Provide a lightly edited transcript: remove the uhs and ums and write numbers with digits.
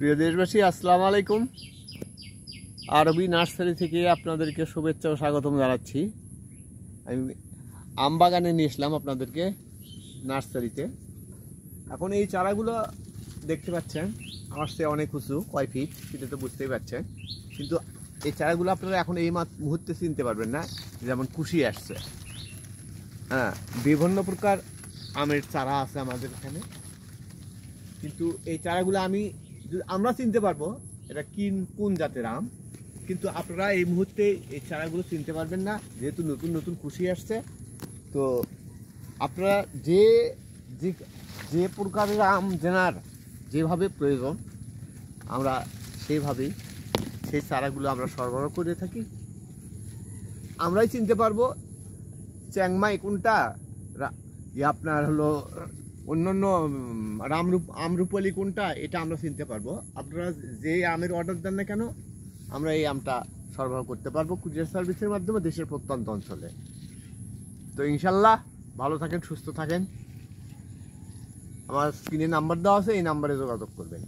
প্রিয় দেশবাসী, আসসালামু আলাইকুম। আরবি নার্সারি থেকে আপনাদেরকে শুভেচ্ছা ও স্বাগতম জানাচ্ছি। আমি আম বাগানে নিয়ে এসলাম আপনাদেরকে নার্সারিতে। এখন এই চারাগুলো দেখতে পাচ্ছেন আমার সে অনেক উঁচু, কয় ফিট সেটা তো বুঝতেই পারছেন। কিন্তু এই চারাগুলো আপনারা এখন এই মুহূর্তে চিনতে পারবেন না, যেমন কুশি আসছে। হ্যাঁ, বিভিন্ন প্রকার আমের চারা আছে আমাদের এখানে, কিন্তু এই চারাগুলো আমরা চিনতে পারবো এটা কোন জাতের আম, কিন্তু আপনারা এই মুহূর্তে এই চারাগুলো চিনতে পারবেন না, যেহেতু নতুন নতুন কুশি আসছে। তো আপনারা যে যে যে প্রকারের আম জেনার যেভাবে প্রয়োজন আমরা সেইভাবেই সেই চারাগুলো আমরা সরবরাহ করে থাকি। আমরাই চিনতে পারবো চ্যাংমাই কোনটা, আপনার হলো অন্যান্য আমরুপালি কোনটা, এটা আমরা চিনতে পারবো। আপনারা যে আমের অর্ডার দেন না কেন আমরা এই আমটা সরবরাহ করতে পারবো কুরিয়ার সার্ভিসের মাধ্যমে দেশের প্রত্যন্ত অঞ্চলে। তো ইনশাল্লাহ ভালো থাকেন, সুস্থ থাকেন। আমার স্ক্রিনে নাম্বার দেওয়া আছে, এই নাম্বারে যোগাযোগ করবেন।